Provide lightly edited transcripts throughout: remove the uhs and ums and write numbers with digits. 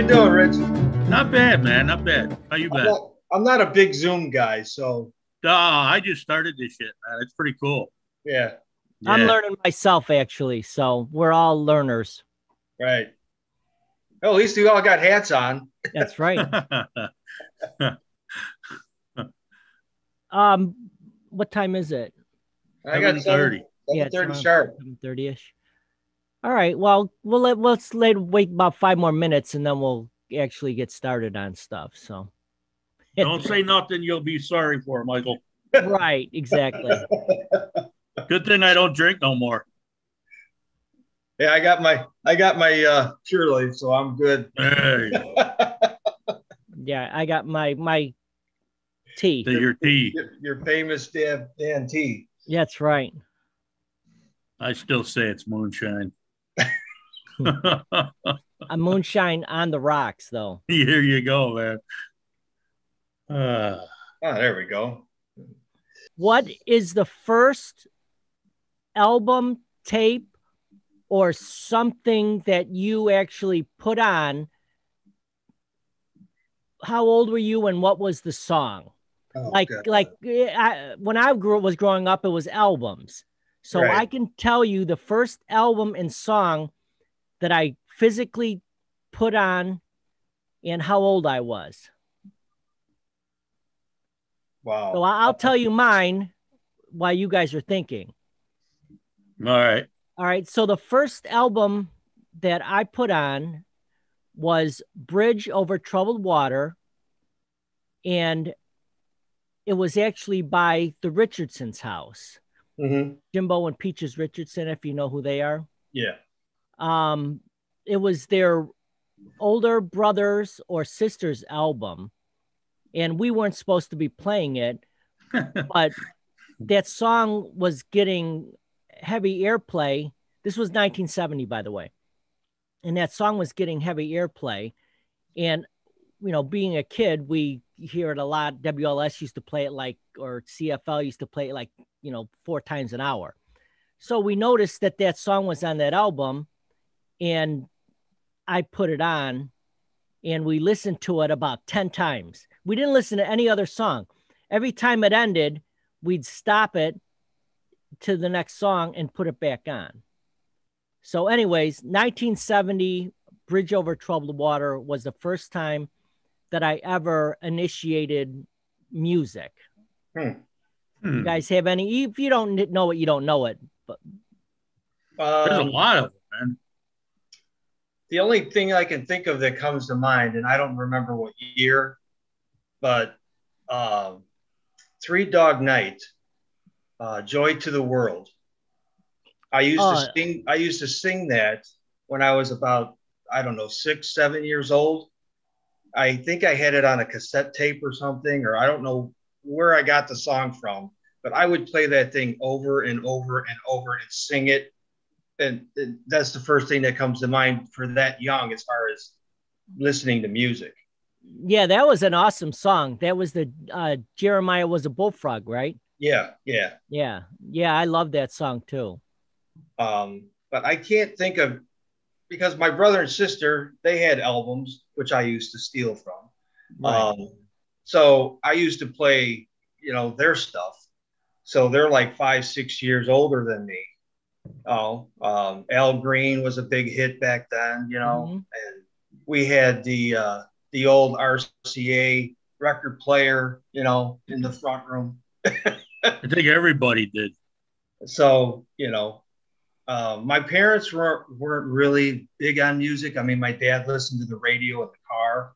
you doing, Rich? Not bad, man. Not bad. How you been? I'm not a big Zoom guy, so I just started this shit, man. It's pretty cool. yeah, I'm Yeah. learning myself, actually. So we're all learners. right. Oh, at least we all got hats on. That's right. What time is it? I got 7:30. Yeah, it's 7:30 around sharp. 7:30-ish. All right. Well, let's wait about 5 more minutes and then we'll actually get started on stuff. So Don't say nothing you'll be sorry for, Michael. right, exactly. Good thing I don't drink no more. Yeah, I got my Pure Leaf, so I'm good. Hey, Yeah, I got my tea. your tea. Your famous Dan tea. That's right. I still say it's moonshine. A moonshine on the rocks, though. Here you go, man. Oh, there we go. What is the first album, tape, or something that you actually put on? How old were you and what was the song? Oh, When I was growing up, it was albums. So Right. I can tell you the first album and song that I physically put on and how old I was. Wow. So I'll tell you mine while you guys are thinking. All right. All right. So the first album that I put on was Bridge Over Troubled Water. And it was actually by the Richardson's house. Mm-hmm. Jimbo and Peaches Richardson, if you know who they are. Yeah. It was their older brothers or sisters album. And we weren't supposed to be playing it, but that song was getting heavy airplay. This was 1970, by the way. And that song was getting heavy airplay. And, you know, being a kid, we hear it a lot. WLS used to play it or CFL used to play it 4 times an hour. So we noticed that song was on that album and I put it on and we listened to it about 10 times. We didn't listen to any other song. Every time it ended, we'd stop it to the next song and put it back on. So anyways, 1970 Bridge Over Troubled Water was the first time that I ever initiated music. You guys have any? If you don't know it, you don't know it. But There's a lot of them, man. The only thing I can think of that comes to mind, and I don't remember what year, but Three Dog Night, Joy to the World. I used to sing that when I was about, I don't know, 6, 7 years old. I think I had it on a cassette tape or something, or I don't know where I got the song from, but I would play that thing over and over and over and sing it. And that's the first thing that comes to mind for that young as far as listening to music. Yeah, that was an awesome song. That was the Jeremiah Was a Bullfrog, right? Yeah. I love that song too. But I can't think of, because my brother and sister, they had albums, which I used to steal from. Right. So I used to play, their stuff. So they're like 5, 6 years older than me. Al Green was a big hit back then, and we had the old RCA record player, in the front room. I think everybody did. So, my parents weren't really big on music. I mean, my dad listened to the radio in the car.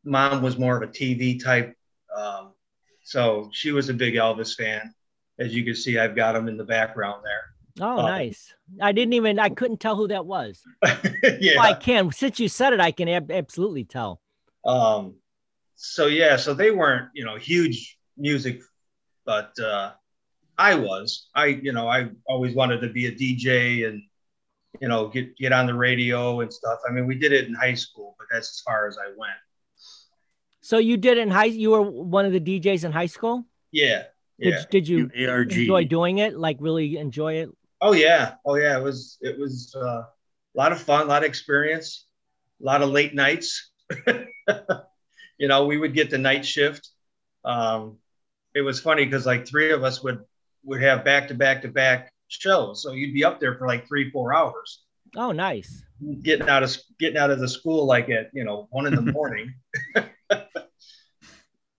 Mom was more of a TV type. So she was a big Elvis fan. As you can see, I've got him in the background there. Oh, nice. I couldn't tell who that was. Yeah. Well, I can. Since you said it, I can absolutely tell. So they weren't, huge music, but I always wanted to be a DJ and, get on the radio and stuff. I mean, we did it in high school, but that's as far as I went. So you did it you were one of the DJs in high school? Yeah. Yeah. Did you enjoy doing it? Like really enjoy it? Oh yeah. It was a lot of fun, a lot of experience. A lot of late nights. You know, we would get the night shift. It was funny because like three of us would have back to back to back shows, so you'd be up there for like 3-4 hours. Oh, nice. Getting out of the school like at 1 in the morning.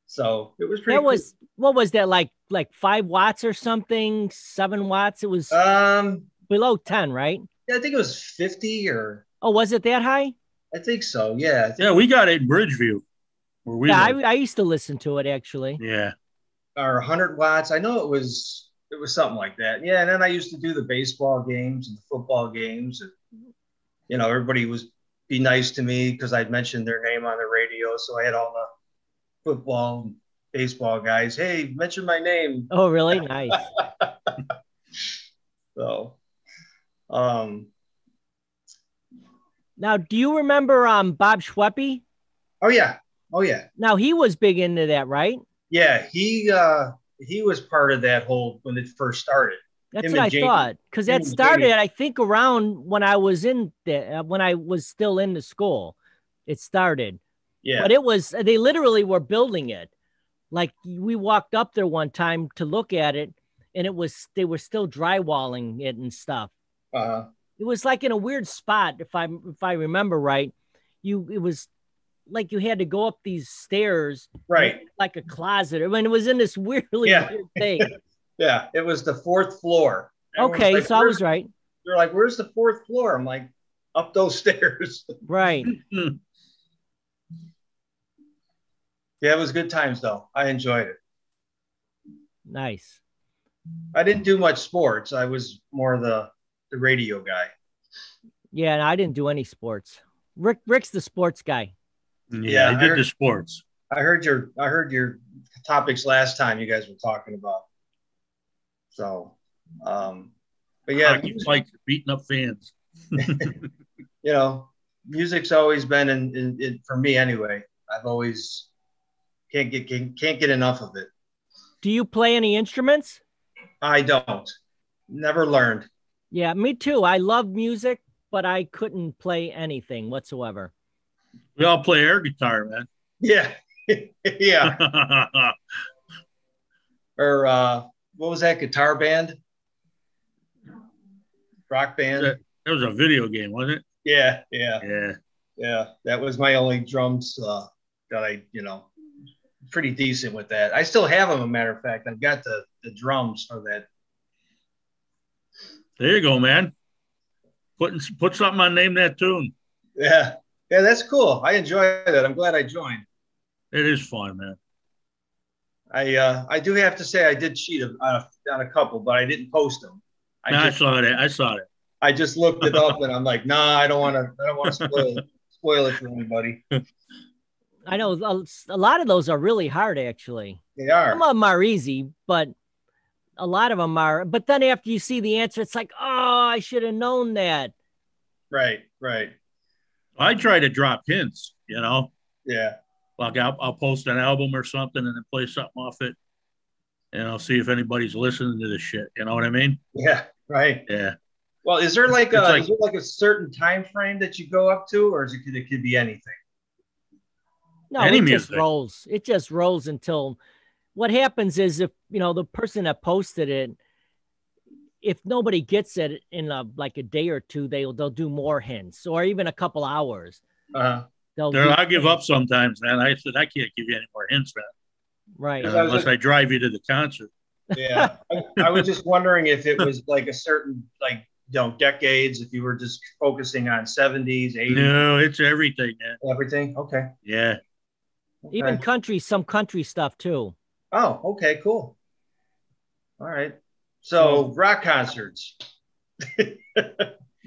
So it was pretty. That was cool. What was that, like 5 watts or something? 7 watts? It was below 10, right? Yeah, I think it was 50 or. Oh, was it that high? I think so. Yeah. Yeah, we got it in Bridgeview. Where we live. I used to listen to it actually. Yeah. Or 100 watts. I know it was something like that. Yeah, and then I used to do the baseball games and the football games. And, everybody was be nice to me because I'd mentioned their name on the radio. So I had all the football and baseball guys. Hey, mention my name. Oh, really? Nice. So, now, do you remember Bob Schweppe? Oh yeah. Now he was big into that, right? Yeah, he was part of that whole when it first started. That's what I thought, because that started, I think, around when I was still in the school. It started. Yeah. But they literally were building it. Like we walked up there one time to look at it, and they were still drywalling it and stuff. It was like in a weird spot, if I remember right. It was like you had to go up these stairs, right? Like a closet. I mean, it was in this weird thing. Yeah, it was the 4th floor. Okay, like, so I was right. They're like, "Where's the 4th floor?" I'm like, "Up those stairs." Right. Yeah, it was good times though. I enjoyed it. Nice. I didn't do much sports. I was more the radio guy. Yeah, and I didn't do any sports. Rick's the sports guy. Yeah, I did the sports. I heard your topics last time you guys were talking about. So, but yeah, hockey like beating up fans. Music's always been in for me anyway. I've always can't get enough of it. Do you play any instruments? I don't. Never learned. Yeah, me too. I love music, but I couldn't play anything whatsoever. We all play air guitar, man. Yeah. Yeah. Or what was that guitar band? Rock band? That was a video game, wasn't it? Yeah. That was my only drums that I, pretty decent with that. I still have them, a matter of fact. I've got the drums for that. There you go, man. Put something on Name That Tune. Yeah, that's cool. I enjoy that. I'm glad I joined. It is fun, man. I do have to say I did cheat on a couple, but I didn't post them. I saw that. I just looked it up, and I'm like, nah, I don't want to spoil it for anybody. I know a lot of those are really hard, actually. They are. Some of them are easy, but a lot of them are. But then after you see the answer, it's like, oh, I should have known that. Right. I try to drop hints, Yeah. Like I'll post an album or something and then play something off it, and I'll see if anybody's listening to this shit. You know what I mean? Yeah. Right. Yeah. Well, is there like a certain time frame that you go up to, or it could be anything? No, it just rolls until what happens is if the person that posted it, if nobody gets it in like a day or two, they'll do more hints, or even a couple hours. I give up sometimes, man. I said I can't give you any more hints, man. Right. Unless I drive you to the concert. Yeah. I was just wondering if it was like a certain decades, if you were just focusing on 70s, 80s. No, it's everything, man. Everything? Okay. Yeah. Okay. Even some country stuff too. Oh, okay, cool. All right. So rock concerts.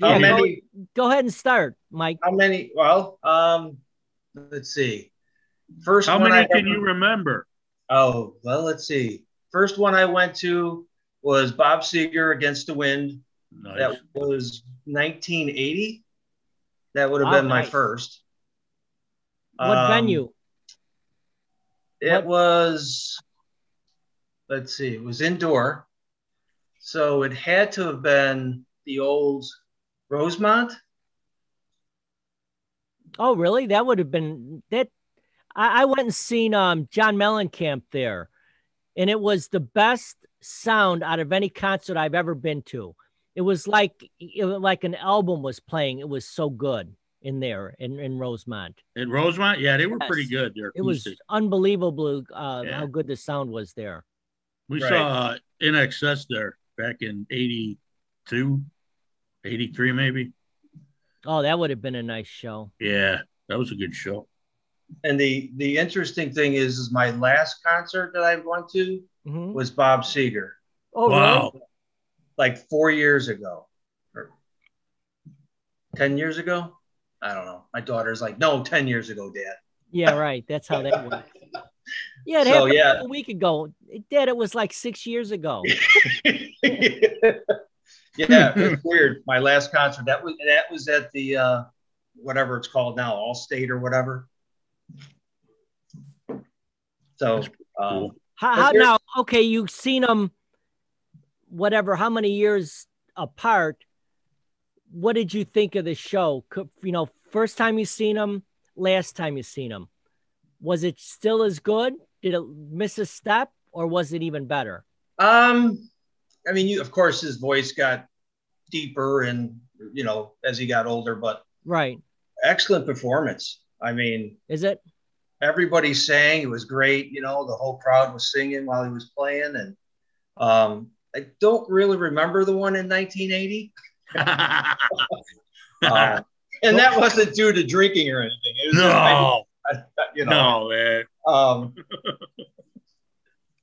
How many? Go ahead and start, Mike. How many? Well, let's see. First, how many can you remember? Oh, well, let's see. First one I went to was Bob Seger, Against the Wind. Nice. That was 1980. That would have been my first. What venue? It was, let's see, it was indoor. So it had to have been the old Rosemont. Oh, really? That would have been that. I went and seen John Mellencamp there, and it was the best sound out of any concert I've ever been to. It was like an album was playing. It was so good in there in Rosemont. In Rosemont, yeah, they were pretty Yes, good. Their it was acoustic. unbelievable Yeah, how good the sound was there. we Right. saw In Excess there back in 82, 83, maybe. Oh, that would have been a nice show. Yeah, that was a good show. And the interesting thing is my last concert that I went to Hmm. was Bob Seger, Oh, really? Wow. like 4 years ago or 10 years ago. I don't know. My daughter's like, no, 10 years ago, Yeah, right. That's how that works. Yeah, it So happened yeah. a week ago. Dad, it was like 6 years ago. Yeah, it's weird. My last concert that was at the whatever it's called now, Allstate or whatever. So, Cool. but How now? Okay, you've seen them, whatever. How many years apart? What did you think of the show? First time you seen them, last time you seen them, was it still as good? Did it miss a step, or was it even better? I mean, of course, his voice got deeper, and as he got older, but Right? excellent performance. I mean, Is it? everybody sang. It was great. The whole crowd was singing while he was playing, and I don't really remember the one in 1980. Uh, and that wasn't due to drinking or anything. It was No, just, no, man.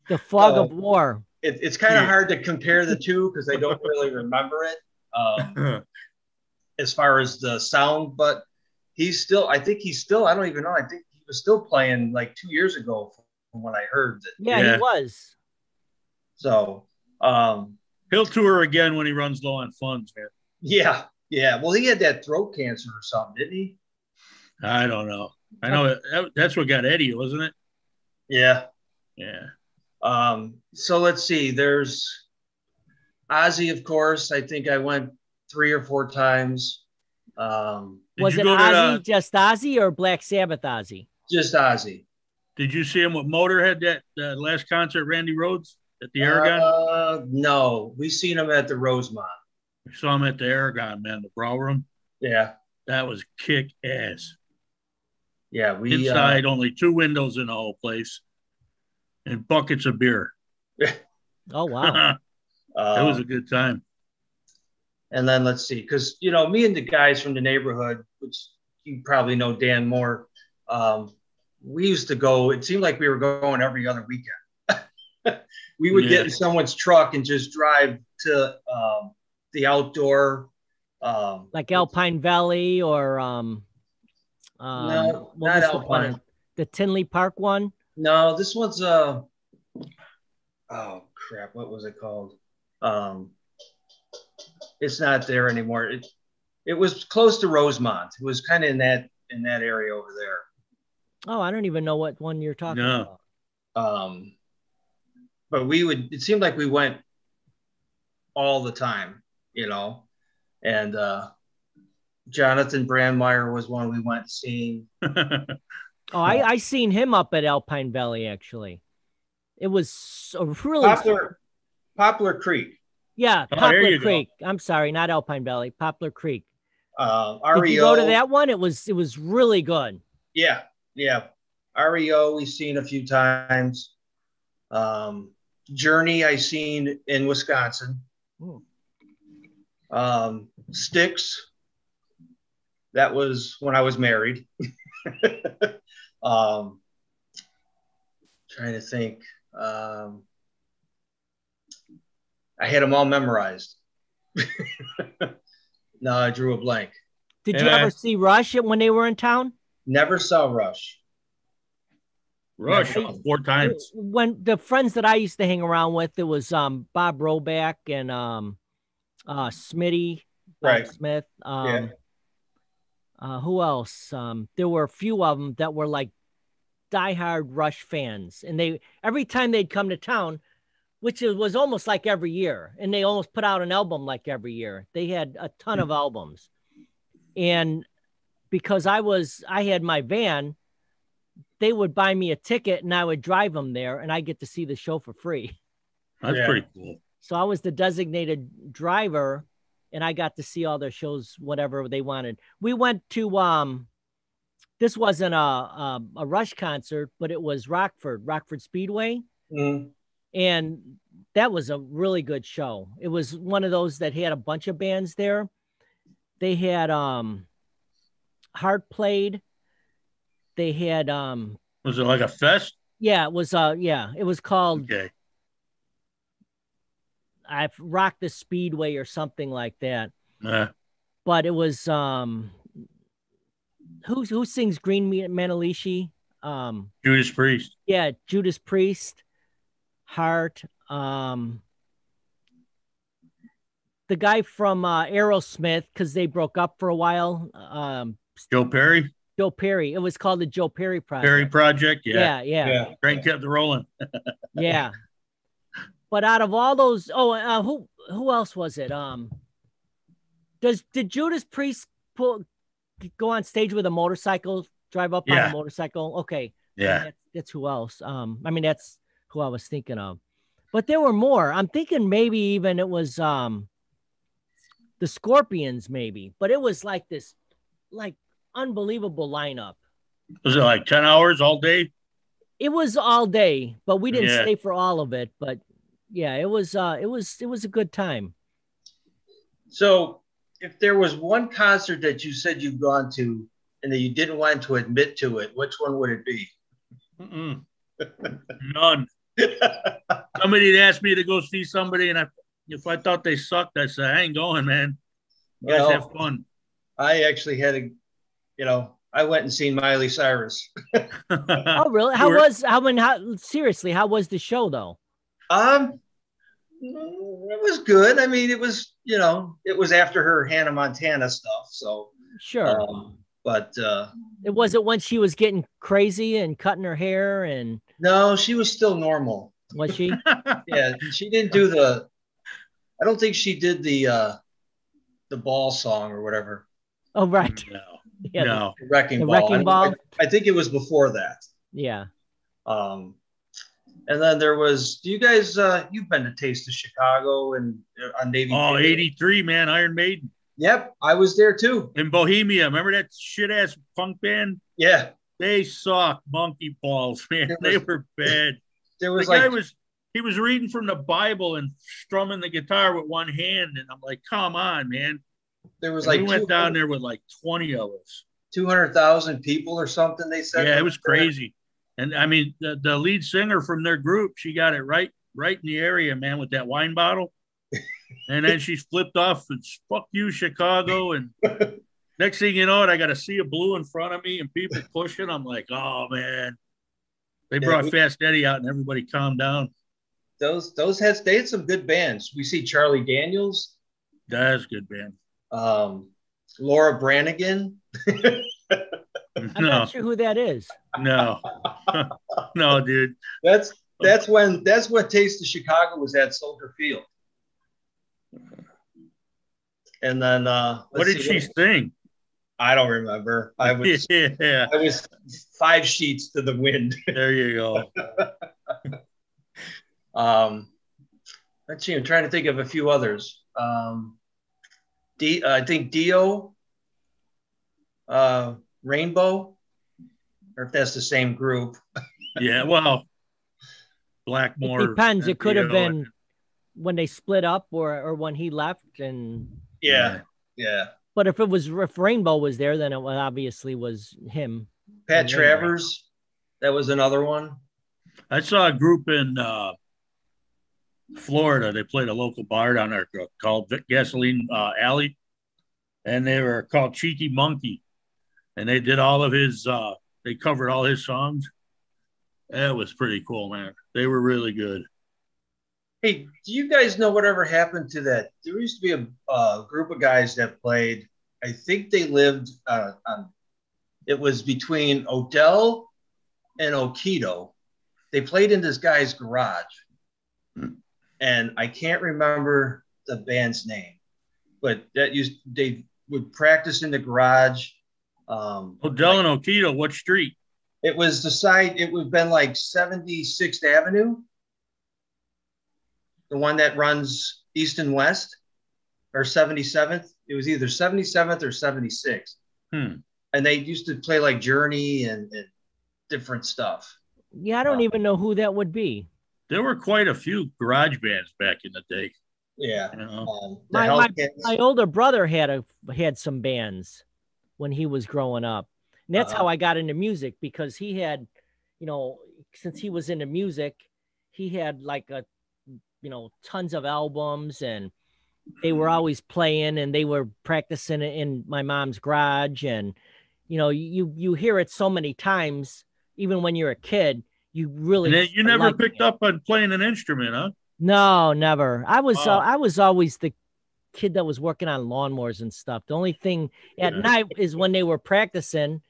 The fog so of war. it's kind of hard to compare the two because I don't really remember it as far as the sound, but I think he's still, I don't even know. I think he was still playing like 2 years ago from what I heard. Yeah, Yeah. he was. So, He'll tour again when he runs low on funds, man. yeah. Yeah. Well, he had that throat cancer or something, didn't he? I don't know. I know that's what got Eddie, wasn't it? Yeah. Yeah. So let's see. There's Ozzy, of course. I think I went 3 or 4 times. Was you it go to Ozzy, just Ozzy, or Black Sabbath Ozzy? Just Ozzy. Did you see him with Motorhead that last concert, Randy Rhoads at the Aragon? No, we seen him at the Rosemont. We saw him at the Aragon, man, the Brawl Room. Yeah. That was kick ass. Yeah. Inside, only 2 windows in the whole place and buckets of beer. Oh, wow. It was a good time. And then let's see, because me and the guys from the neighborhood, which you probably know Dan more, we used to go. It seemed like we were going every other weekend. We would get in someone's truck and just drive to the outdoor, Like Alpine Valley or no, what not was Alpine. the Tinley Park one? No, this one's oh crap, what was it called? It's not there anymore. It was close to Rosemont. It was kind of in that area over there. Oh, I don't even know what one you're talking about. But it seemed like we went all the time, and Jonathan Brandmeier was one we went seeing. Oh, I seen him up at Alpine Valley, actually. It was a really Poplar Creek. Yeah, Poplar Creek. Go. I'm sorry, not Alpine Valley, Poplar Creek. REO. Did you go to that one? It was really good. Yeah. REO we've seen a few times. Journey I seen in Wisconsin. Styx. That was when I was married. Trying to think. I had them all memorized. No, I drew a blank. Did you ever see Rush when they were in town? Never saw Rush. Rush 4 times. When the friends that I used to hang around with, it was Bob Roback and Smitty, Bob Smith. Who else? There were a few of them that were like diehard Rush fans, and every time they'd come to town, which was almost like every year, and they almost put out an album like every year. They had a ton of albums, and because I had my van. They would buy me a ticket and I would drive them there, and I get to see the show for free. That's pretty cool. So I was the designated driver, and I got to see all their shows, whatever they wanted. We went to this wasn't a Rush concert, but it was Rockford Speedway. Mm. And that was a really good show. It was one of those that had a bunch of bands there. They had Heart played. They had Was it like a fest? yeah, it was it was called Okay. I've rocked the Speedway or something like that. Yeah. But it was who sings Green Manalishi? Judas Priest. Yeah, Judas Priest, Heart, the guy from Aerosmith, because they broke up for a while. Joe Perry. Joe Perry. It was called the Joe Perry Project. Perry Project. Yeah. Yeah. Train kept it rolling. Yeah. But out of all those, who else was it? Did Judas Priest go on stage with a motorcycle, drive up on a motorcycle? Okay. Yeah. That's who else. I mean, that's who I was thinking of. But there were more. I'm thinking maybe even it was the Scorpions, maybe. But it was like this, like unbelievable lineup. Was it like 10 hours all day? It was all day, but we didn't stay for all of it. But yeah, it was a good time. So if there was one concert that you said you've gone to and that you didn't want to admit to it, which one would it be? None. Somebody had asked me to go see somebody, and if I thought they sucked, I said, I ain't going, man. You guys have fun. I actually had I went and seen Miley Cyrus. Oh, really? Seriously, how was the show though? It was good. I mean, it was, it was after her Hannah Montana stuff. So sure. But it wasn't when she was getting crazy and cutting her hair and no, she was still normal. Was she? Yeah, she didn't do I don't think she did the ball song or whatever. Oh, right. No. Yeah, no. The Wrecking Ball. Wrecking Ball. I think it was before that. Yeah. And then there was, do you guys, you've been to Taste of Chicago and on Navy? Oh, 83, man, Iron Maiden. Yep, I was there too. In Bohemia. Remember that shit-ass punk band? Yeah. They sucked monkey balls, man. They were bad. There was he was reading from the Bible and strumming the guitar with one hand, and I'm like, come on, man. There was we went down there with like 20 of us. 200,000 people or something, they said. Yeah, it was crazy. And I mean, the lead singer from their group, she got it right in the area, man, with that wine bottle. And then she flipped off and fuck you, Chicago. And next thing you know, I got to see a blue in front of me and people pushing. I'm like, oh, man. They brought Fast Eddie out and everybody calmed down. They had some good bands. We see Charlie Daniels. That's a good band. Laura Branigan. I'm not sure who that is. No. No, dude. That's when Taste of Chicago was at Soldier Field. And then what did she sing? I don't remember. I was 5 sheets to the wind. There you go. Let's see. I'm trying to think of a few others. I think Dio, Rainbow, or if that's the same group. Yeah, well, Blackmore. It depends. It could have been when they split up or when he left. And yeah. But if Rainbow was there, then it obviously was him. Pat Travers, that was another one. I saw a group in Florida. They played a local bar down there called Gasoline Alley, and they were called Cheeky Monkey, and they did all of his. They covered all his songs. That was pretty cool, man. They were really good. Hey, do you guys know whatever happened to that? There used to be a group of guys that played. I think they lived it was between Odell and Okido. They played in this guy's garage. And I can't remember the band's name, but they would practice in the garage Odell and Okito, what street? It was the side. It would have been like 76th Avenue, the one that runs east and west, or 77th. It was either 77th or 76th. And they used to play like Journey and different stuff. Yeah, I don't even know who that would be. There were quite a few garage bands back in the day. Yeah. You know? My older brother had some bands when he was growing up. And that's how I got into music, because he had, since he was into music, he had like tons of albums, and they were always playing, and they were practicing it in my mom's garage. And, you hear it so many times, even when you're a kid, you really, you never picked up on playing an instrument, huh? No, never. I was always the kid that was working on lawnmowers and stuff. The only thing at night is when they were practicing.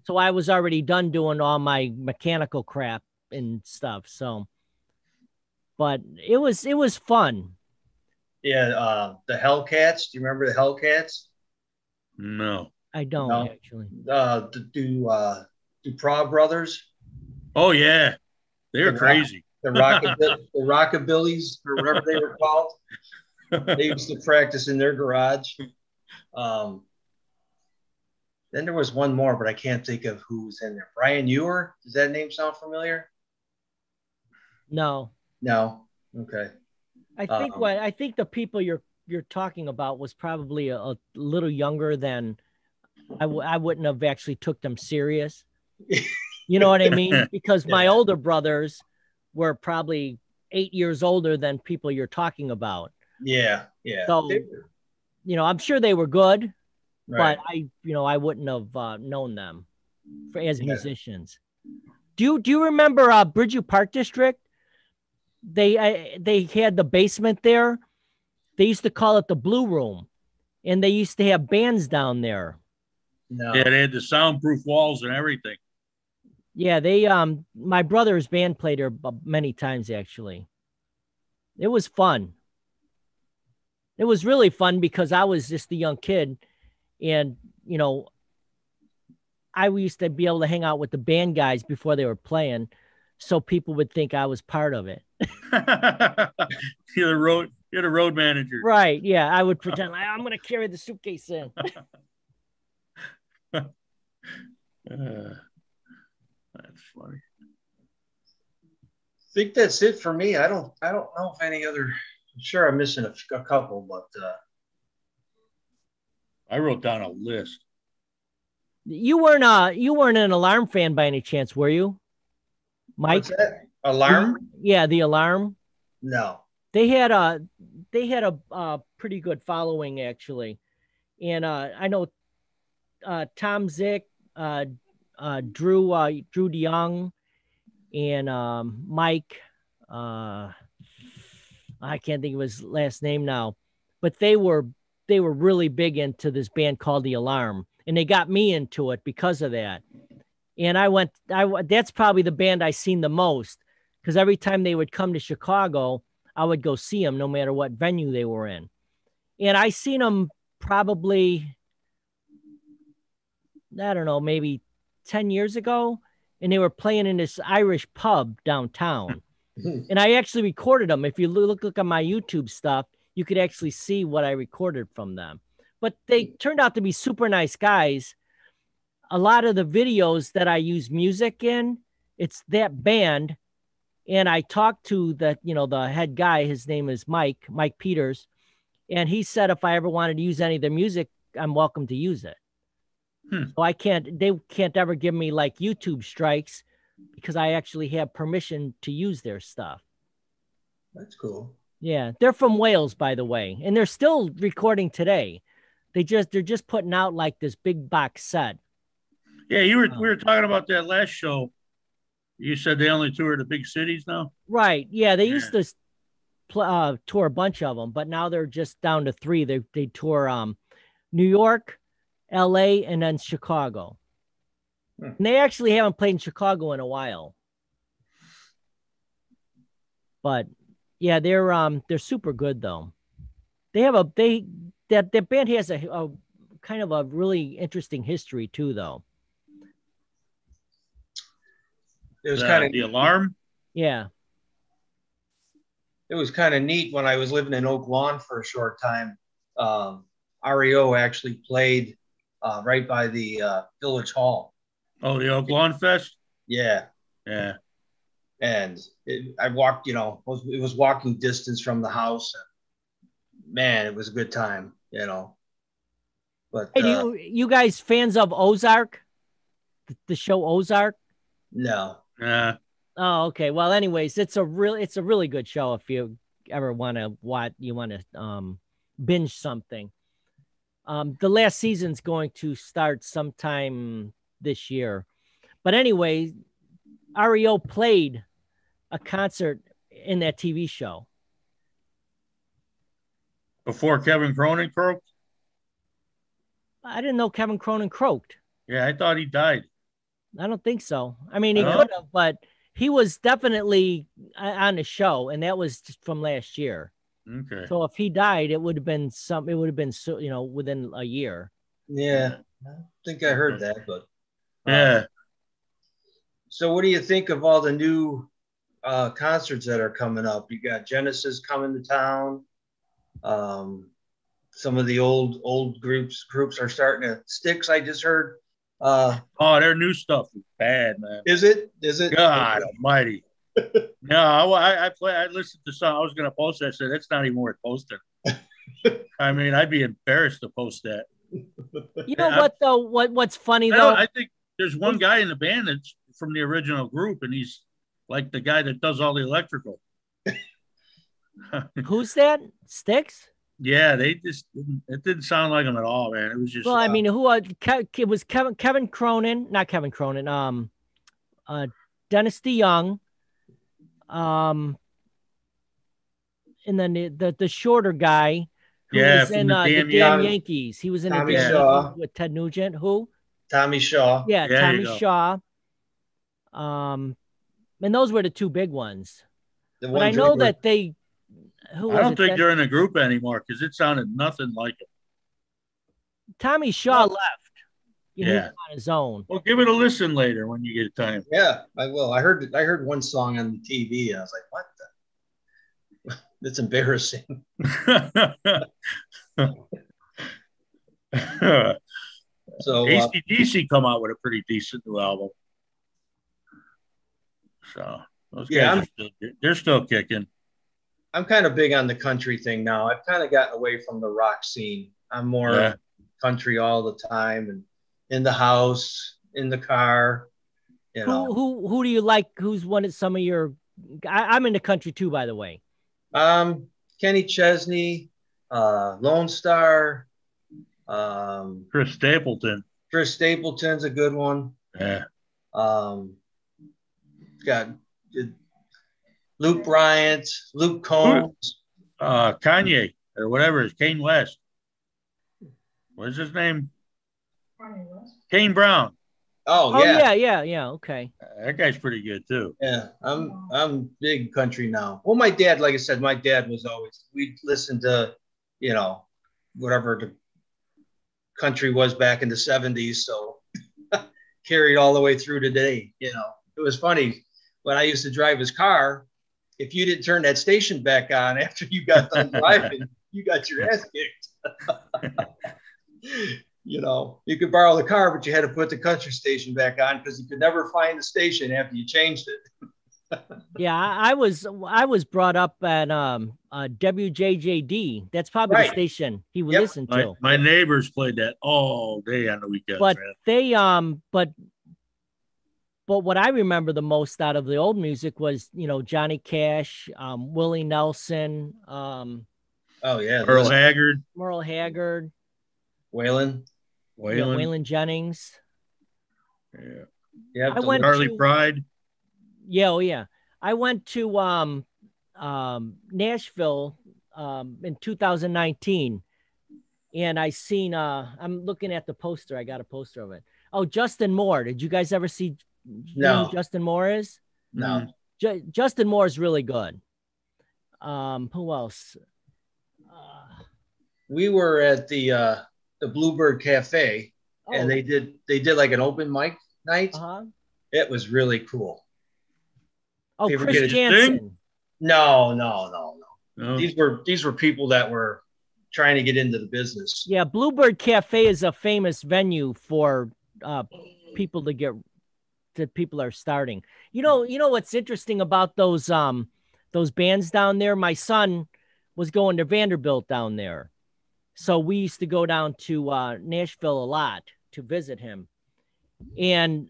So I was already done doing all my mechanical crap and stuff. So, but it was fun. Yeah. The Hellcats. Do you remember the Hellcats? No. I don't actually. The Dupree brothers. Oh yeah, they're crazy. The Rockabillys, or whatever they were called. They used to practice in their garage. Then there was one more, but I can't think of who was in there. Brian Ewer. Does that name sound familiar? No. Okay. I think the people you're talking about was probably a little younger than I wouldn't have actually took them serious. You know what I mean? Because my older brothers were probably 8 years older than people you're talking about. Yeah. So, I'm sure they were good, right. but I wouldn't have known them as musicians. Do you remember Bridgeview Park District? They had the basement there. They used to call it the Blue Room, and they used to have bands down there. No. Yeah, they had the soundproof walls and everything. Yeah, my brother's band played there many times, actually. It was fun. It was really fun because I was just a young kid, and, I used to be able to hang out with the band guys before they were playing, so people would think I was part of it. You're the road manager. Right, yeah. I would pretend I'm going to carry the suitcase in. That's funny. I think that's it for me. I don't know if any other. I'm sure I'm missing a couple, but I wrote down a list. You weren't an Alarm fan by any chance, were you, Mike? What's that? Alarm? Yeah, the Alarm. No. They had a pretty good following, actually, and I know Tom Zick, Drew DeYoung, and Mike. I can't think of his last name now, but they were really big into this band called The Alarm, and they got me into it because of that. And that's probably the band I seen the most, because every time they would come to Chicago, I would go see them no matter what venue they were in. And I seen them probably, I don't know, maybe 10 years ago, and they were playing in this Irish pub downtown. And I actually recorded them. If you look at my YouTube stuff, you could actually see what I recorded from them. But they turned out to be super nice guys. A lot of the videos that I use music in, it's that band. And I talked to the head guy. His name is Mike Peters. And he said if I ever wanted to use any of their music, I'm welcome to use it. So they can't ever give me like YouTube strikes, because I actually have permission to use their stuff. That's cool. Yeah, they're from Wales, by the way, and they're still recording today. They're just putting out like this big box set. Yeah, we were talking about that last show. You said they only tour the big cities now? Right. Yeah, they used to tour a bunch of them, but now they're just down to 3. They tour New York, LA, and then Chicago. And they actually haven't played in Chicago in a while. But yeah, they're super good though. They have that band has a kind of a really interesting history too, though. It was kind of the alarm. Yeah. It was kind of neat when I was living in Oak Lawn for a short time. REO actually played right by the Village Hall. Oh, the Oak Lawn Fest. Yeah. Yeah. And I walked, it was walking distance from the house. And man, it was a good time, But Hey, you guys fans of Ozark? The show Ozark? no. Yeah. Oh, okay. Well, anyways, it's a really good show if you ever want to binge something. The last season's going to start sometime this year. But anyway, REO played a concert in that TV show. Before Kevin Cronin croaked? I didn't know Kevin Cronin croaked. Yeah, I thought he died. I don't think so. I mean, he could have, but he was definitely on the show, and that was just from last year. Okay. So if he died, it would have been within a year. Yeah, I think I heard that, but yeah. So what do you think of all the new concerts that are coming up? You got Genesis coming to town. Some of the old groups are starting to Styx. I just heard. Their new stuff is bad, man. Is it? God Almighty! No, I listened to some. I was going to post that. I said that's not even worth posting. I mean, I'd be embarrassed to post that. You know what though? What's funny though? I think there's one guy in the band that's from the original group, and he's like the guy that does all the electrical. Who's that? Styx? Yeah, it didn't sound like him at all, man. It was just. Well, I mean, it was Kevin Cronin, not Kevin Cronin. Dennis DeYoung. And then the shorter guy who was in the Damn Yankees. He was in Tommy the Damn Yankees with Ted Nugent. Who? Tommy Shaw. Yeah, Tommy Shaw. And those were the two big ones. But I know that they. I don't think they're in a group anymore because it sounded nothing like it. Tommy Shaw left. He was on his own. Well, give it a listen later when you get time. Yeah, I will. I heard one song on the TV. I was like, what the? That's embarrassing. So AC/DC come out with a pretty decent new album. So those guys they're still kicking. I'm kind of big on the country thing now. I've kind of gotten away from the rock scene. I'm more country all the time and in the house, in the car. Who do you like? Who's one of some of your? I'm in the country too, by the way. Kenny Chesney, Lone Star, Chris Stapleton. Chris Stapleton's a good one. Yeah. Got Luke Bryant, Luke Combs, Kanye or whatever is Kane West. What's his name? Kane Brown. Oh yeah. Okay. That guy's pretty good too. Yeah, I'm big country now. Well, my dad, like I said, my dad was always, we'd listen to, whatever the country was back in the 70s. So carried all the way through today. It was funny when I used to drive his car. If you didn't turn that station back on after you got done driving, you got your ass kicked. You could borrow the car, but you had to put the country station back on because you could never find the station after you changed it. Yeah, I was brought up at WJJD. That's probably the station he would listen to. My neighbors played that all day on the weekends. But they but what I remember the most out of the old music was Johnny Cash, Willie Nelson, Merle Haggard, Waylon Jennings. Yeah. Charlie Pride. Yeah. I went to Nashville in 2019, and I seen I'm looking at the poster. I got a poster of it. Oh, Justin Moore. Did you guys ever see who Justin Moore is? No. Justin Moore is really good. Who else? We were at the the Bluebird Cafe, and they did like an open mic night. It was really cool. Oh, Chris Jansen. No. These were people that were trying to get into the business. Yeah, Bluebird Cafe is a famous venue for people are starting. You know what's interesting about those bands down there? My son was going to Vanderbilt down there. So we used to go down to Nashville a lot to visit him. And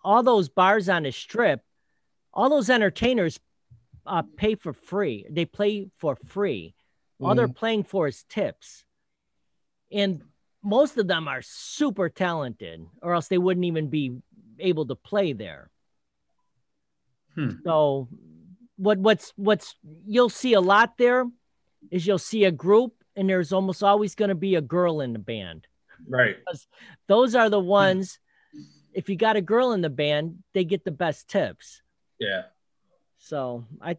all those bars on the strip, all those entertainers pay for free. They play for free. All they're playing for is tips. And most of them are super talented, or else they wouldn't even be able to play there. So what's you'll see a lot there is you'll see a group, and there's almost always going to be a girl in the band. Right. Because those are the ones, if you got a girl in the band, they get the best tips. Yeah. So I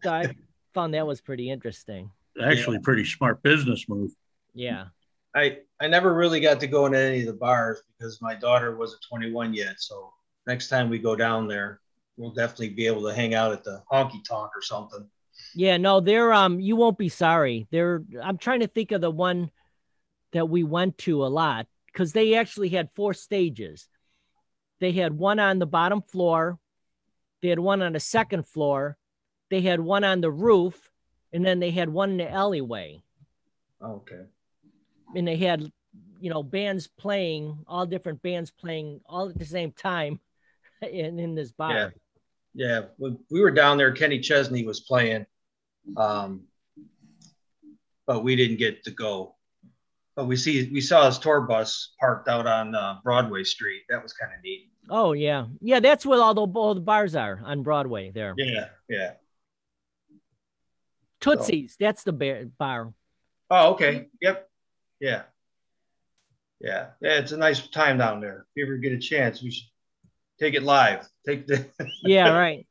found that was pretty interesting. Actually, pretty smart business move. Yeah. I never really got to go into any of the bars because my daughter wasn't 21 yet. So next time we go down there, we'll definitely be able to hang out at the honky tonk or something. Yeah, no, they're you won't be sorry. I'm trying to think of the one that we went to a lot, because they actually had 4 stages. They had one on the bottom floor, they had one on the second floor, they had one on the roof, and then they had one in the alleyway. Okay. And they had, bands playing, all different bands playing all at the same time in this bar. Yeah. When we were down there, Kenny Chesney was playing, but we didn't get to go. But we saw his tour bus parked out on Broadway Street. That was kind of neat. Oh yeah, that's where all the bars are on Broadway there. Yeah. Tootsie's, that's the bar. Oh, okay. Yep. Yeah. It's a nice time down there. If you ever get a chance, we should take it live. Yeah, right.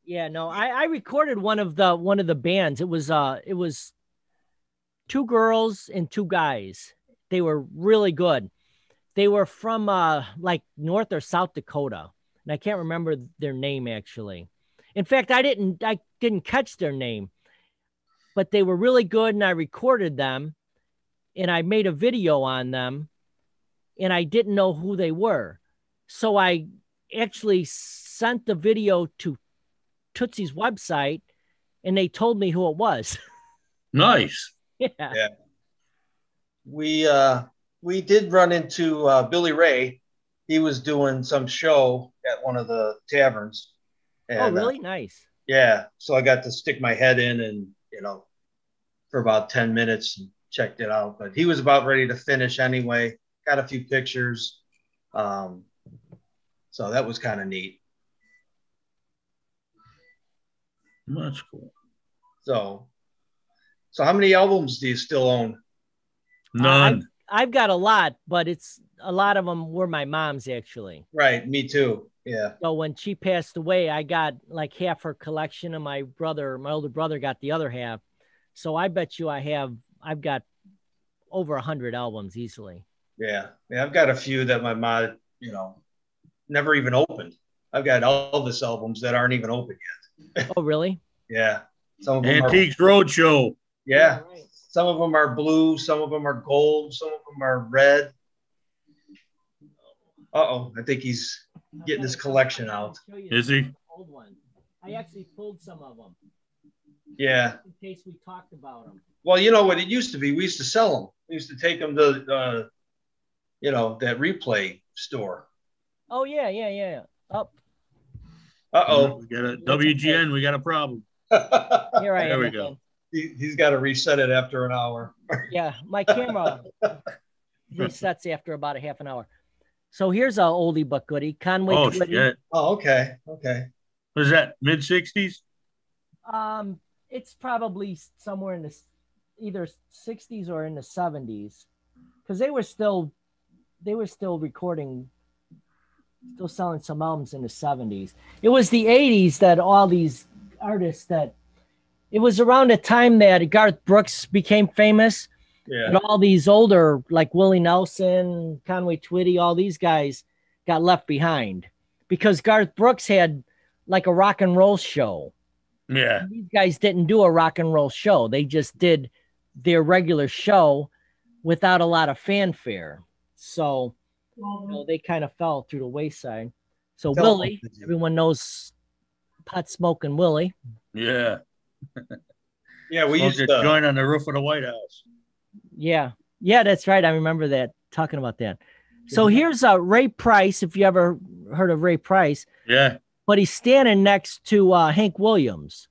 Yeah, no, I recorded one of the bands. It was 2 girls and 2 guys. They were really good. They were from like North or South Dakota, and I can't remember their name actually. In fact, I didn't catch their name, but they were really good, and I recorded them, and I made a video on them, and I didn't know who they were. So I actually sent the video to Tootsie's website, and they told me who it was. Nice. Yeah. We did run into Billy Ray. He was doing some show at one of the taverns. And, really? Nice. Yeah. So I got to stick my head in and, for about 10 minutes and checked it out. But he was about ready to finish anyway. Got a few pictures. So that was kind of neat. That's cool. So how many albums do you still own? None. I've got a lot, but a lot of them were my mom's actually. Right. Me too. Yeah. So when she passed away, I got like half her collection, and my older brother got the other half. So I bet you I've got over 100 albums easily. Yeah. I've got a few that my mom, never even opened. I've got Elvis albums that aren't even open yet. Oh, really? Yeah. Some of them Antiques Roadshow. Yeah. Right. Some of them are blue. Some of them are gold. Some of them are red. I think he's getting his collection out. Is he? Old one. I actually pulled some of them. Yeah. In case we talked about them. Well, you know what it used to be? We used to sell them. We used to take them to, that replay store. Oh, yeah. Up. Uh-oh. We got a WGN. We got a problem. Here I am. There we go. He's got to reset it after an hour. Yeah, my camera resets after about a half an hour. So here's a oldie but goodie. Conway Twitty. Shit. Oh, okay. Was that mid-60s? It's probably somewhere in the either 60s or in the 70s, because they were still recording, still selling some albums in the 70s. It was the 80s that all these artists it was around the time that Garth Brooks became famous, Yeah. And all these older, like Willie Nelson, Conway Twitty, all these guys got left behind because Garth Brooks had like a rock and roll show. Yeah. And these guys didn't do a rock and roll show. They just did their regular show without a lot of fanfare. So they kind of fell through the wayside. So Willie, everyone knows pot smoking Willie. Yeah. Yeah, we Smoked used a to joint on the roof of the White House. Yeah. Yeah, that's right. I remember that, talking about that. So here's Ray Price, if you ever heard of Ray Price. Yeah. But he's standing next to Hank Williams,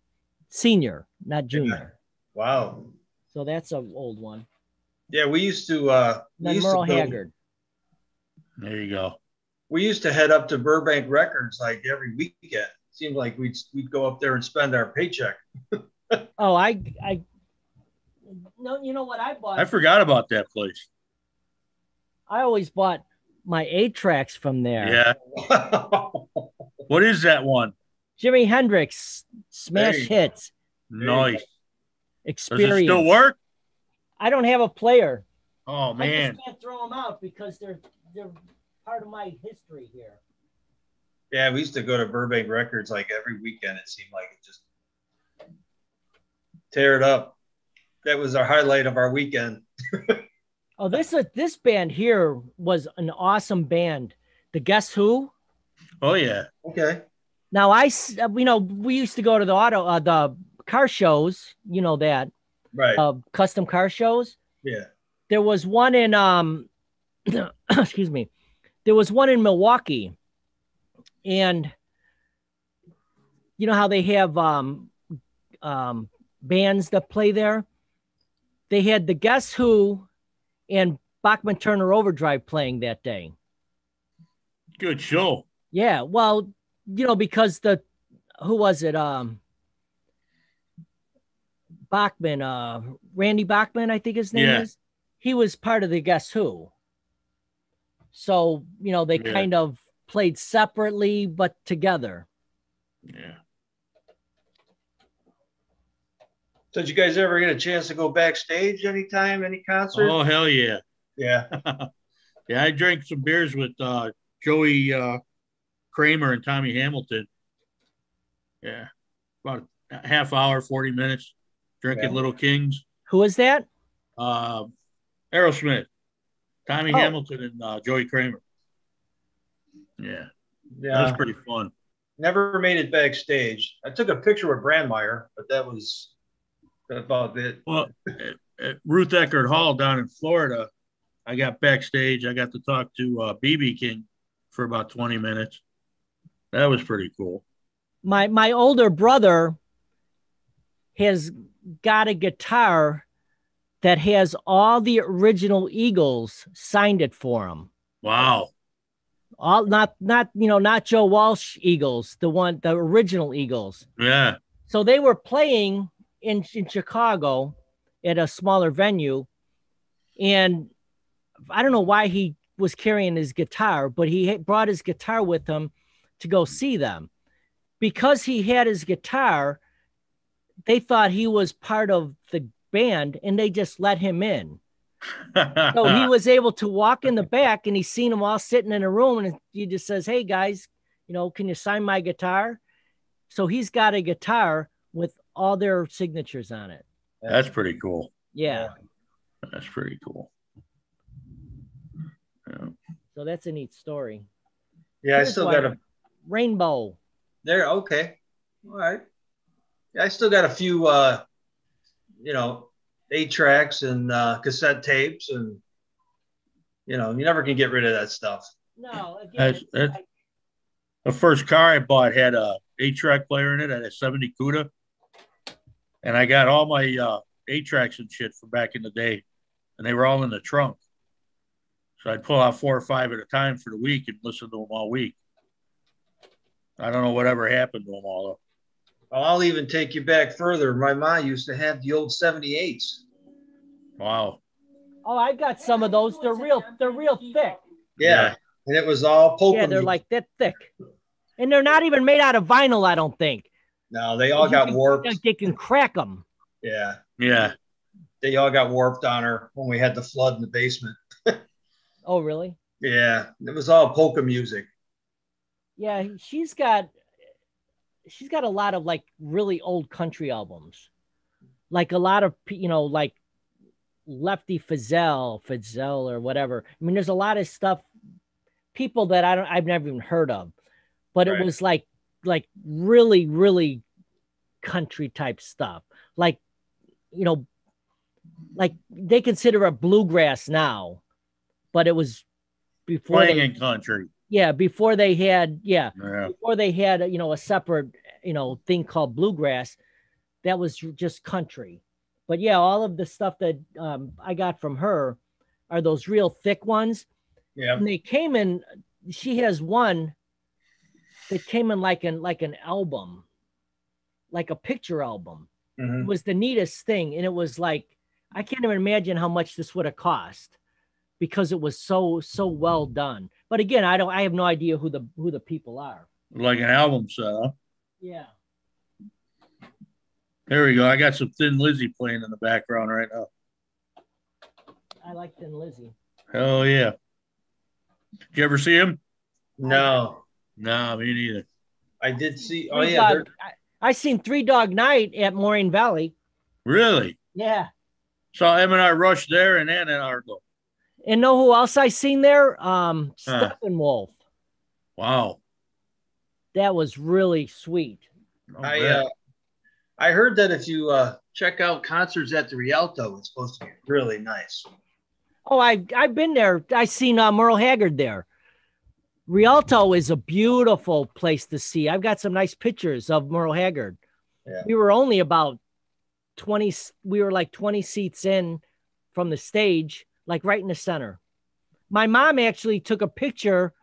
Sr., not Junior. Wow. So that's an old one. Yeah, we used to Then Merle Haggard. There you go. We used to head up to Burbank Records like every weekend. Seemed like we'd go up there and spend our paycheck. Oh, no, you know what I bought? I forgot about that place. I always bought my 8-tracks from there. Yeah. What is that one? Jimi Hendrix smash Hey. hits. Nice. Experience. Does it still work? I don't have a player. Oh, I man. just can't throw them out because they're part of my history here. Yeah, we used to go to Burbank Records like every weekend. It seemed like it just tear it up. That was our highlight of our weekend. Oh, this band here was an awesome band. The Guess Who? Oh, yeah. Okay. Now we used to go to the car shows, you know that, Right. custom car shows. Yeah. There was one in excuse me. There was one in Milwaukee, and you know how they have bands that play there. They had the Guess Who and Bachman Turner Overdrive playing that day. Good show. Yeah, well, because who was it? Bachman, Randy Bachman, I think his name is. He was part of the Guess Who. So, they kind of played separately, but together. Yeah. So did you guys ever get a chance to go backstage anytime, any concert? Oh, hell yeah. Yeah. Yeah, I drank some beers with Joey Kramer and Tommy Hamilton. Yeah. About a half hour, 40 minutes, drinking Little Kings. Who is that? Aerosmith, Tommy Hamilton, and Joey Kramer. Yeah. Yeah. That was pretty fun. Never made it backstage. I took a picture with Brandmeier, but that was about it. Well, at Ruth Eckerd Hall down in Florida, I got backstage. I got to talk to BB King for about 20 minutes. That was pretty cool. My older brother has got a guitar that has all the original Eagles signed it for him. Wow. All not Joe Walsh Eagles, the original Eagles. Yeah. So they were playing in Chicago at a smaller venue, and I don't know why he was carrying his guitar, but he brought his guitar with him to go see them. Because he had his guitar, they thought he was part of the band, and they just let him in. So he was able to walk in the back, and he seen them all sitting in a room, and he just says, "Hey guys, can you sign my guitar?" So he's got a guitar with all their signatures on it. That's pretty cool. Yeah. That's pretty cool. Yeah. So that's a neat story. Yeah, Here's I still one. got a Rainbow. there. Okay. All right. Yeah, I still got a few 8-tracks and cassette tapes, and you never can get rid of that stuff. No, again, The first car I bought had a 8-track player in it. I had a 70 CUDA. And I got all my 8-tracks and shit from back in the day. And they were all in the trunk. So I'd pull out 4 or 5 at a time for the week and listen to them all week. I don't know whatever happened to them all, though. I'll even take you back further. My mom used to have the old 78s. Wow. Oh, I got some of those. They're real thick. Yeah. And it was all pulp. Yeah, they're like that thick. And they're not even made out of vinyl, I don't think. No, they all got warped. They can crack them. Yeah. Yeah. they all got warped on her when we had the flood in the basement. Oh, really? Yeah, it was all polka music. Yeah, she's got a lot of like really old country albums. Like a lot of, like Lefty Fizell or whatever. I mean, there's a lot of stuff, people that I've never even heard of, but it was like really, really country type stuff. Like, like they consider it bluegrass now, but it was before playing in country. Yeah, before they had, before they had, a separate, thing called bluegrass, that was just country. But yeah, all of the stuff that I got from her are those real thick ones. Yeah. And they came in, she has one that came in like an album, like a picture album. Mm-hmm. It was the neatest thing. And it was like, I can't even imagine how much this would have cost, because it was so well done. But again, I have no idea who the people are. Like an album set, huh? Yeah. There we go. I got some Thin Lizzy playing in the background right now. I like Thin Lizzy. Hell yeah. Did you ever see him? No. No, me neither. I did see. I seen Three Dog Night at Moraine Valley. Really? Yeah. Saw M&I Rush there and Ann Arbor. And know who else I seen there? Steppenwolf. Wow. That was really sweet. I heard that if you check out concerts at the Rialto, it's supposed to be really nice. Oh, I've been there. I seen Merle Haggard there. Rialto is a beautiful place to see. I've got some nice pictures of Merle Haggard. Yeah. We were only about 20. We were like 20 seats in from the stage, like right in the center. My mom actually took a picture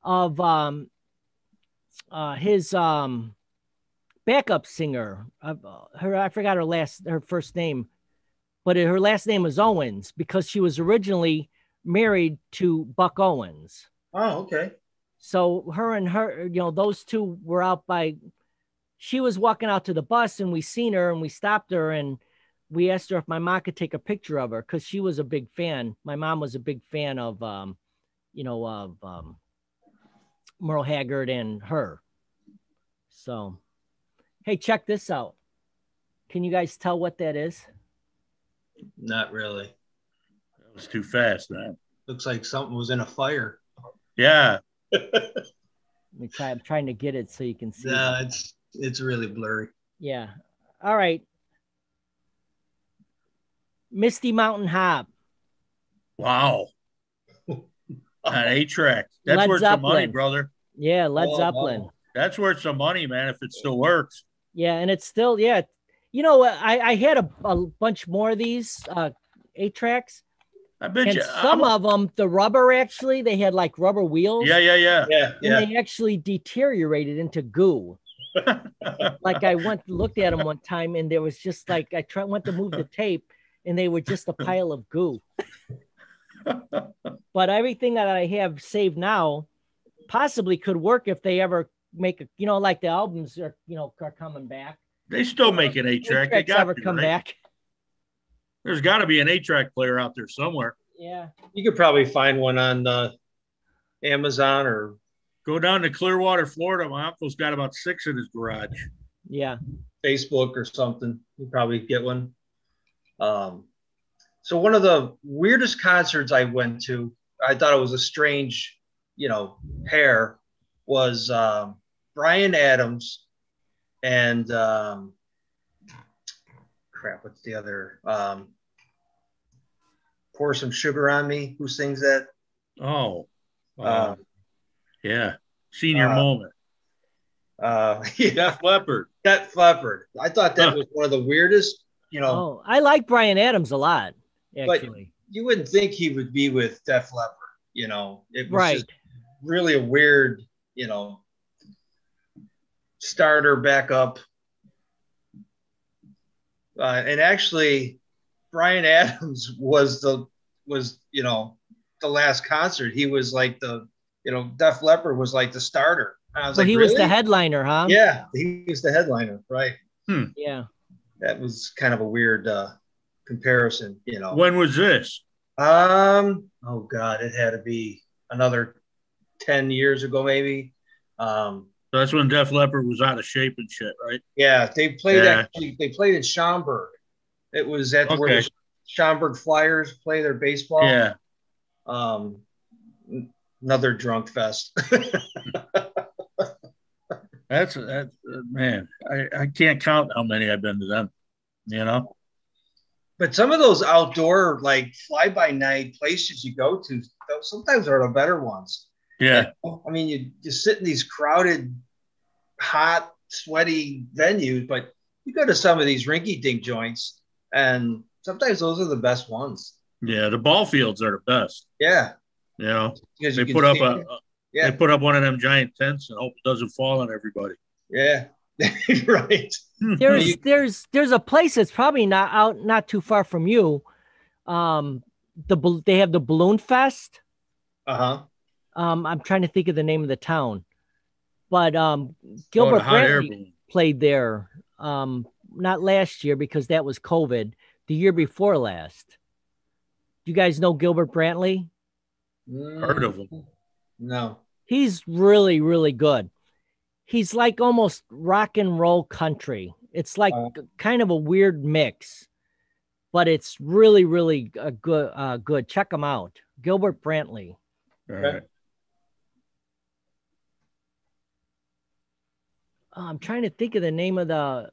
of his backup singer. I forgot her first name, but her last name was Owens, because she was originally married to Buck Owens. Oh, okay. So her, those two were out she was walking out to the bus, and we seen her, and we stopped her, and we asked her if my mom could take a picture of her, because she was a big fan. My mom was a big fan of, Merle Haggard and her. So, hey, check this out. Can you guys tell what that is? Not really. That was too fast, man. Looks like something was in a fire. Yeah. I'm trying to get it so you can see. Yeah, it's really blurry. Yeah. All right. Misty Mountain Hop. Wow. An 8-track. That's Led worth Zeppelin. some money, brother. Yeah, Led Zeppelin. Wow. That's worth some money, man, if it still works. Yeah, and it's still, yeah. I had a bunch more of these 8-tracks. I bet you. Some of them, the rubber, actually, they had like rubber wheels. Yeah. And they actually deteriorated into goo. Like I looked at them one time, and there was just like, went to move the tape, and they were just a pile of goo. But everything that I have saved now possibly could work if they ever make like the albums are coming back. They still make an 8-track. They got to, come back. There's got to be an 8-track player out there somewhere. Yeah. You could probably find one on Amazon, or go down to Clearwater, Florida. My uncle's got about 6 in his garage. Yeah. Facebook or something. You probably get one. So one of the weirdest concerts I went to, I thought it was a strange, pair, was Bryan Adams and what's the other? Pour Some Sugar on Me. Who sings that? Oh, yeah. Senior moment. Yeah. Def Leppard. Def Leppard. I thought that was one of the weirdest, Oh, I like Bryan Adams a lot, actually. But you wouldn't think he would be with Def Leppard, It was just really a weird, starter backup. And actually, Bryan Adams was the last concert. He was like Def Leppard was like the starter. I was so he was the headliner, huh? Yeah, he was the headliner, right? Yeah. That was kind of a weird comparison, you know. When was this? Oh God, it had to be another 10 years ago, maybe. So that's when Def Leppard was out of shape and shit, right? Yeah, they played actually. They played in Schaumburg. It was at where the Schaumburg Flyers play their baseball. Yeah. Another drunk fest. That's man. I can't count how many I've been to them. You know. But some of those outdoor, like fly-by-night places you go to, sometimes are the better ones. Yeah. And, I mean, you sit in these crowded, hot, sweaty venues, but you go to some of these rinky-dink joints, and sometimes those are the best ones. Yeah, the ball fields are the best. Yeah. You know, because they put up they put up one of them giant tents and hope it doesn't fall on everybody. Yeah. Right. There's a place that's probably not too far from you. They have the Balloon Fest. Uh-huh. I'm trying to think of the name of the town, but Gilbert Brantley played there. Not last year because that was COVID. The year before last. Do you guys know Gilbert Brantley? Heard of him? No. He's really, really good. He's like almost rock and roll country. It's like kind of a weird mix, but it's really, really good. Check him out. Gilbert Brantley. All right. I'm trying to think of the name of the.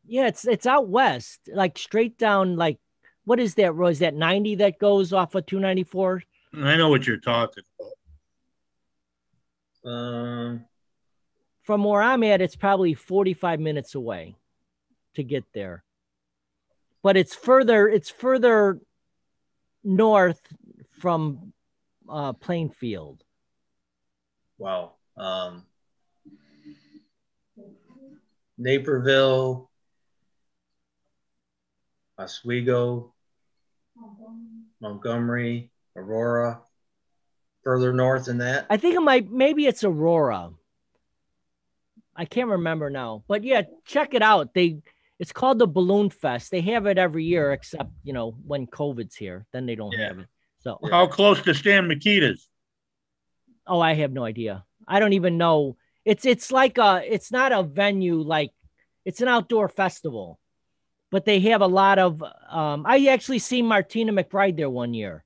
Yeah, it's out west, like straight down. Like, what is that road? Is that 90 that goes off of 294? I know what you're talking about. From where I'm at, it's probably 45 minutes away to get there. But it's further north from Plainfield. Wow. Naperville, Oswego, Montgomery, Aurora. Further north than that? I think maybe it's Aurora. I can't remember now. But yeah, check it out. It's called the Balloon Fest. They have it every year, except, when COVID's here, then they don't have it. So how close to Stan Mikita's? Oh, I have no idea. I don't even know. It's like it's not a venue, like it's an outdoor festival, but they have a lot of I actually seen Martina McBride there one year.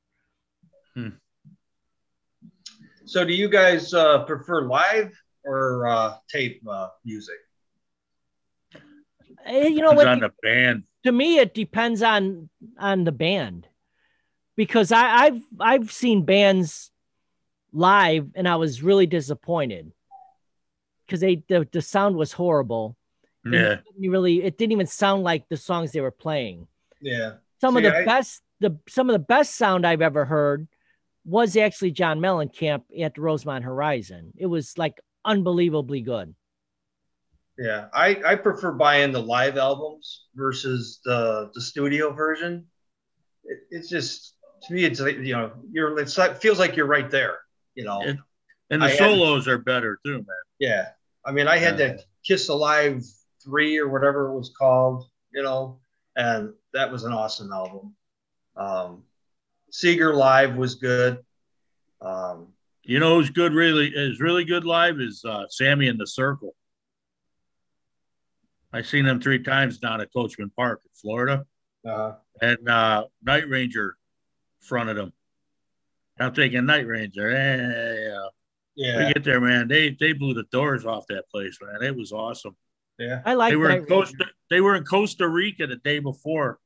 So do you guys prefer live or tape music? Depends on the band. To me, it depends on the band, because I've seen bands live and I was really disappointed because the sound was horrible. Yeah, it didn't even sound like the songs they were playing. Yeah, some of the best sound I've ever heard was actually John Mellencamp at the Rosemont Horizon. It was like unbelievably good. Yeah, I prefer buying the live albums versus the studio version. It's just, to me, it's like, it feels like you're right there, And the solos are better too, man. Yeah, I mean, I had that Kiss Alive 3 or whatever it was called, and that was an awesome album. Seger live was good. Who's good? Really good live is Sammy and the Circle. I've seen them 3 times down at Coachman Park in Florida, and Night Ranger fronted them. I'm thinking Night Ranger. Yeah, we get there, man. They blew the doors off that place, man. It was awesome. Yeah, I like. They were in Costa Rica the day before,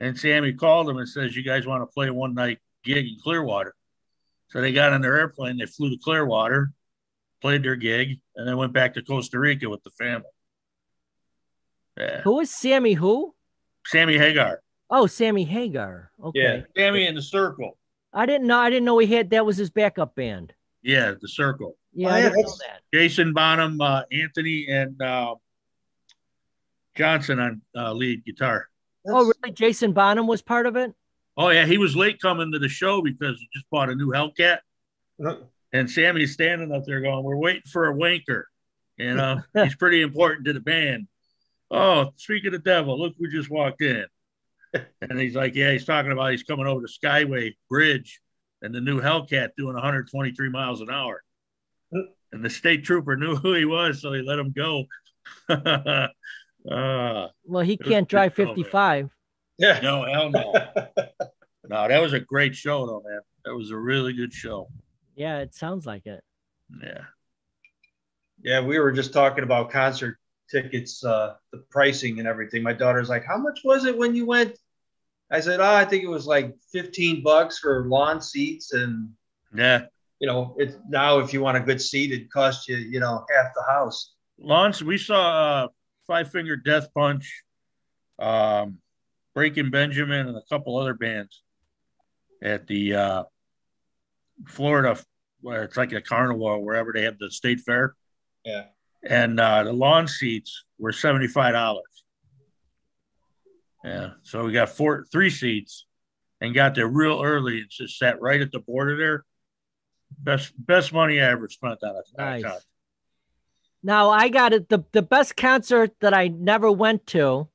and Sammy called them and says, "You guys want to play one night gig in Clearwater?" So they got on their airplane, they flew to Clearwater, played their gig, and then went back to Costa Rica with the family. Yeah. Who is Sammy? Who? Sammy Hagar. Oh, Sammy Hagar. Okay. Yeah, Sammy and the Circle. I didn't know that was his backup band. Yeah, the Circle. Yeah, I didn't know that. Jason Bonham, Anthony, and Johnson on lead guitar. Oh, really? Jason Bonham was part of it? Oh, yeah. He was late coming to the show because he just bought a new Hellcat. And Sammy's standing up there going, "We're waiting for a wanker." He's pretty important to the band. Oh, speak of the devil, look who just walked in. And he's like, yeah, he's talking about he's coming over the Skyway Bridge and the new Hellcat doing 123 miles an hour. And the state trooper knew who he was, so he let him go. Well, he can't drive 55. Yeah. No, hell no. No, that was a great show, though, man. That was a really good show. Yeah, it sounds like it. Yeah. Yeah, we were just talking about concert tickets, the pricing and everything. My daughter's like, how much was it when you went? I said, oh, I think it was like $15 for lawn seats. And, Yeah. you know, it's now if you want a good seat, it costs you, you know, half the house. Lawrence, we saw Five Finger Death Punch, Breaking Benjamin, and a couple other bands at the Florida, where it's like a carnival or wherever they have the state fair. Yeah. And the lawn seats were $75. Yeah. So we got three seats and got there real early and just sat right at the border there. Best money I ever spent on a concert. Now I got it. The best concert that I never went to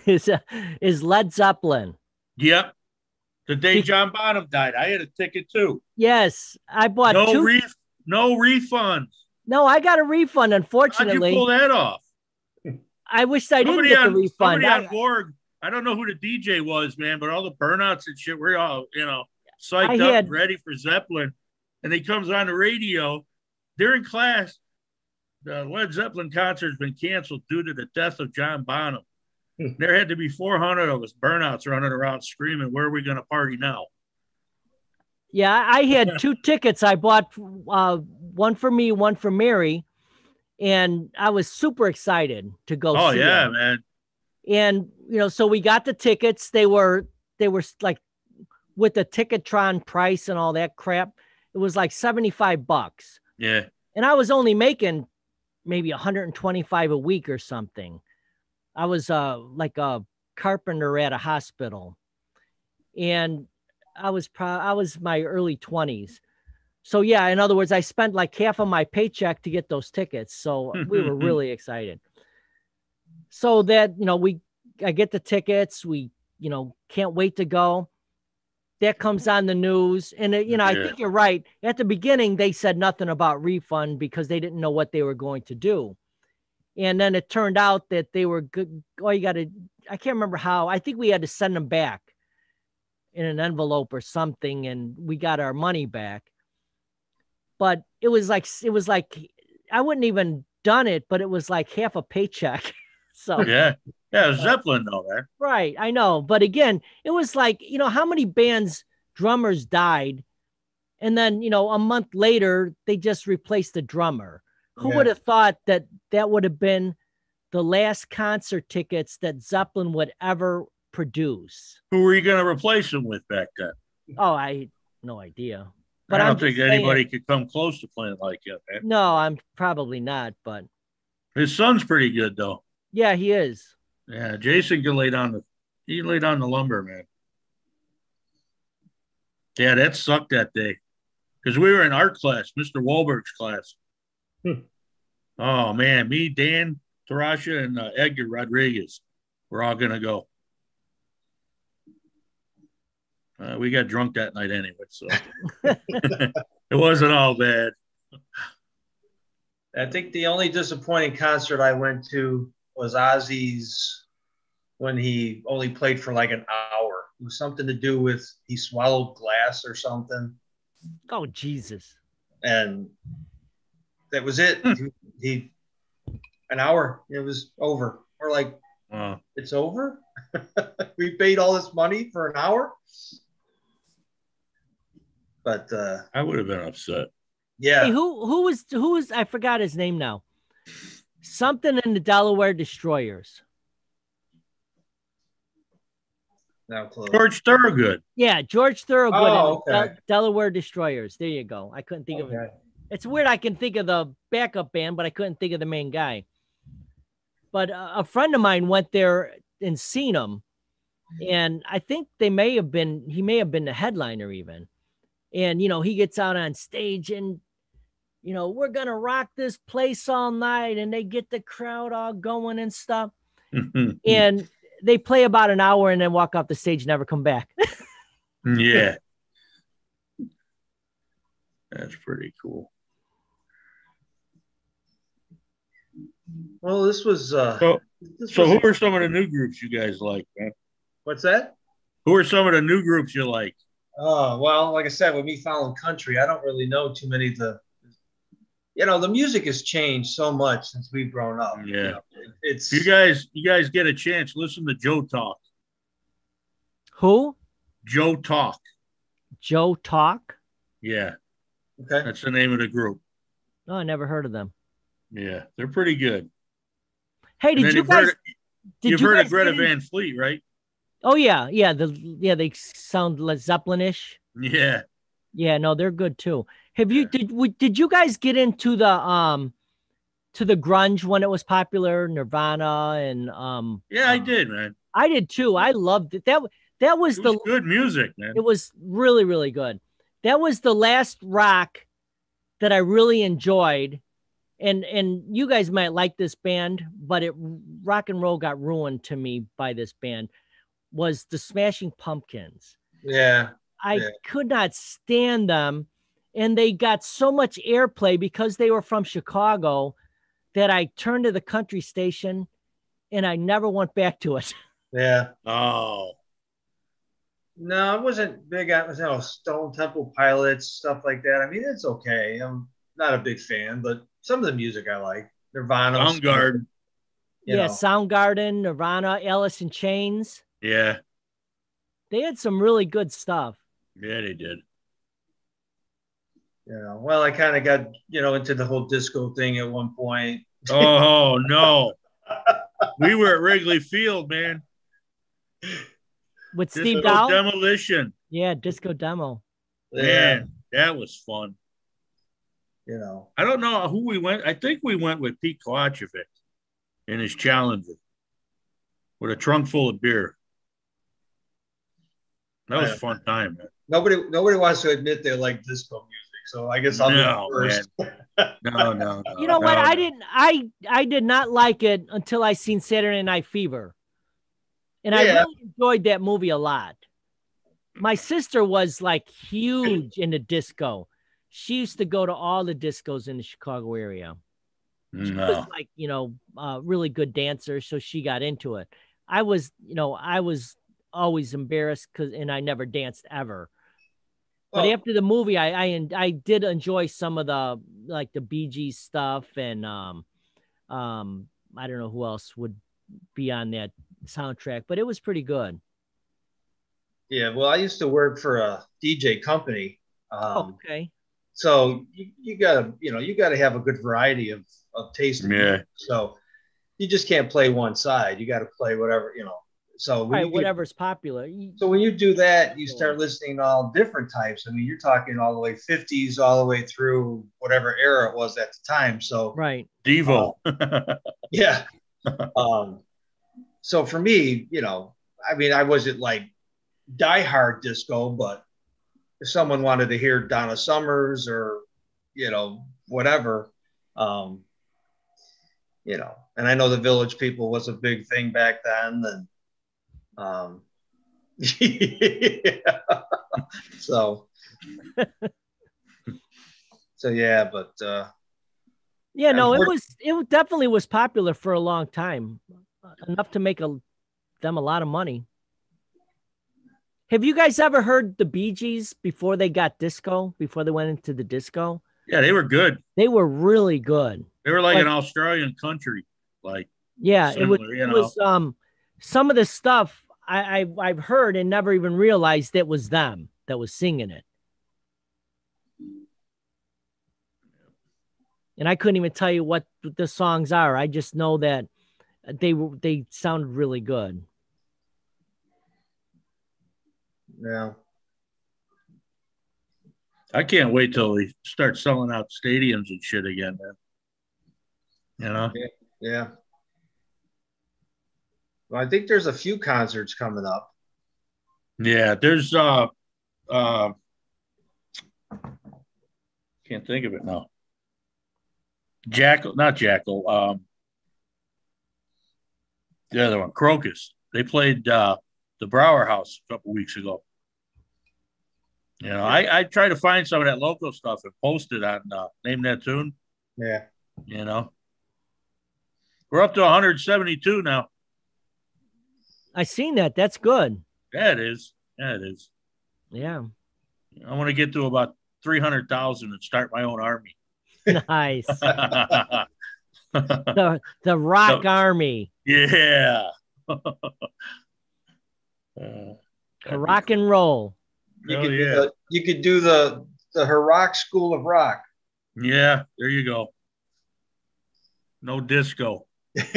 is Led Zeppelin. Yep. The day John Bonham died, I had a ticket too. Yes, I bought no refunds. No, I got a refund. Unfortunately, how'd you pull that off? I wish I didn't get the refund. Somebody on board. I don't know who the DJ was, man, but all the burnouts and shit, we're all, psyched up, ready for Zeppelin. And he comes on the radio during class. The Led Zeppelin concert has been canceled due to the death of John Bonham. There had to be 400 of us burnouts running around screaming, where are we going to party now? Yeah, I had 2 tickets. I bought one for me, one for Mary. And I was super excited to go see them. Man. And, so we got the tickets. They were like with the Ticketron price and all that crap. It was like $75. Yeah. And I was only making maybe $125 a week or something. I was like a carpenter at a hospital, and I was my early 20s. So yeah, in other words, I spent like half of my paycheck to get those tickets. So we were really excited. So that, I get the tickets. We, can't wait to go. That comes on the news. And, I think you're right. At the beginning, they said nothing about refund because they didn't know what they were going to do. And then it turned out that they were good. I can't remember how. I think we had to send them back in an envelope or something, and we got our money back. But it was like I wouldn't even done it, but it was like half a paycheck. So yeah, Zeppelin though, man. Right, I know. But again, it was like, how many bands drummers died, and then a month later they just replaced the drummer. Who would have thought that would have been the last concert tickets that Zeppelin would ever produce? Who were you going to replace them with back then? Oh, I had no idea. But I don't think anybody could come close to playing like that, man. No, I'm probably not, but his son's pretty good though. Yeah, he is. Yeah, Jason can lay down the lumber, man. Yeah, that sucked that day. Because we were in art class, Mr. Wahlberg's class. Oh man, me, Dan, Tarasha, and Edgar Rodriguez. We're all gonna go. We got drunk that night anyway, so it wasn't all bad. I think the only disappointing concert I went to was Ozzy's when he only played for like an hour. It was something to do with he swallowed glass or something. Oh, Jesus. And that was it. He an hour, it was over. We're like, it's over? We paid all this money for an hour? But I would have been upset. Yeah. Hey, who was I forgot his name now. Something in the Delaware Destroyers. George Thorogood. Yeah, George Thorogood. Oh, okay. Delaware Destroyers. There you go. I couldn't think of it. It's weird. I can think of the backup band, but I couldn't think of the main guy. But a friend of mine went there and seen him, and I think he may have been the headliner even. And he gets out on stage and we're gonna rock this place all night, and they get the crowd all going and stuff. And they play about an hour and then walk off the stage, never come back. Yeah. That's pretty cool. Well, this was. So who are some of the new groups you guys like, man? What's that? Who are some of the new groups you like? Oh, well, like I said, with me following country, I don't really know too many of the. The music has changed so much since we've grown up. Yeah. It's you guys get a chance, listen to Joe Talk. Who? Joe Talk. Joe Talk? Yeah. Okay. That's the name of the group. Oh, I never heard of them. Yeah, they're pretty good. Hey, did you guys? You've heard of Greta Van Fleet, right? Oh yeah. They sound like Zeppelin-ish. Yeah. Yeah, no, they're good too. Did you guys get into the grunge when it was popular, Nirvana and Yeah, I did, man. I did too. I loved it. That was good music, man. It was really, really good. That was the last rock that I really enjoyed. And you guys might like this band, but rock and roll got ruined to me by this band, was the Smashing Pumpkins. Yeah. I could not stand them. And they got so much airplay because they were from Chicago that I turned to the country station and I never went back to it. Yeah. Oh. No, I wasn't big on Stone Temple Pilots, stuff like that. I mean, it's okay. I'm not a big fan, but some of the music I like. Nirvana. Soundgarden. Soundgarden, Nirvana, Alice in Chains. Yeah. They had some really good stuff. Yeah, they did. Well, I kind of got, into the whole disco thing at one point. Oh, no. We were at Wrigley Field, man. With Steve Dow? Demolition. Yeah, Disco Demo. Man, that was fun. I don't know who we went. I think we went with Pete Kovacevic in his Challenger with a trunk full of beer. That was a fun time, man. Nobody wants to admit they like disco music, so I guess I'll go first. No. You know what? I did not like it until I seen Saturday Night Fever. And I really enjoyed that movie a lot. My sister was like huge into disco. She used to go to all the discos in the Chicago area. She was like, really good dancer, so she got into it. I was always embarrassed and I never danced ever. But after the movie, I did enjoy some of the the Bee Gees stuff, and I don't know who else would be on that soundtrack, but it was pretty good. Yeah, well, I used to work for a DJ company. Okay. So you gotta have a good variety of taste. Yeah. So you just can't play one side. You got to play whatever. So whatever's popular. So when you do that, you start listening to all different types. I mean, you're talking all the way 50s, all the way through whatever era it was at the time. So right, Devo. Yeah. So for me, I mean, I wasn't like diehard disco, but if someone wanted to hear Donna Summers or whatever, and I know the Village People was a big thing back then, and so yeah, but it definitely was popular for a long time, enough to make them a lot of money. Have you guys ever heard the Bee Gees before they got disco, before they went into the disco? Yeah, they were good. They were really good. They were like an Australian country, similar, it was some of the stuff I've heard and never even realized it was them that was singing it. And I couldn't even tell you what the songs are. I just know that they sounded really good. Yeah. I can't wait till they start selling out stadiums and shit again, man. Yeah. Well, I think there's a few concerts coming up. Yeah, there's can't think of it now. Not Jackal. The other one, Crocus. They played the Brower House a couple weeks ago. You know, I try to find some of that local stuff and post it on Name That Tune. Yeah. You know, we're up to 172 now. I seen that. That's good. Yeah, it is. Yeah, it is. Yeah. I want to get to about 300,000 and start my own army. Nice. The Rock Army. Yeah. Rock and roll. You could do the Heroic School of Rock. Yeah, there you go. No disco. He's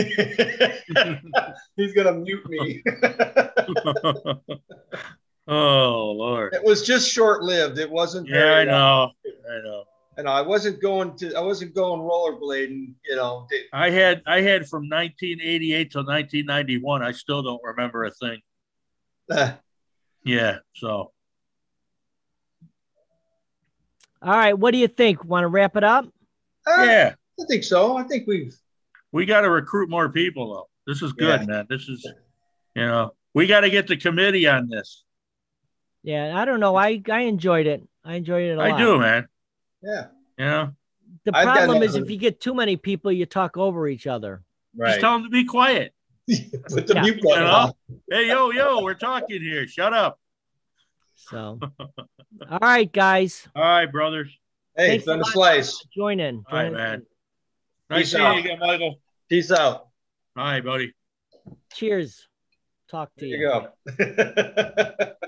gonna mute me. Oh Lord! It was just short-lived. It wasn't. Yeah, I know. And I wasn't going rollerblading. You know, I had from 1988 till 1991. I still don't remember a thing. Yeah. So. All right. What do you think? Want to wrap it up? Yeah. I think so. I think we got to recruit more people though. This is good, man. This is, you know, we got to get the committee on this. Yeah, I don't know. I enjoyed it. I enjoyed it a lot. I do, man. Yeah. You know, the problem is if you get too many people, you talk over each other. Right. Just tell them to be quiet. Put the mute button on. Hey, yo, we're talking here. Shut up. So, all right, guys. All right, brothers. Hey, it's been a slice. Join in. All right, man. Nice seeing you again, Michael. Peace out. All right, buddy. Cheers. Talk to you. There you go.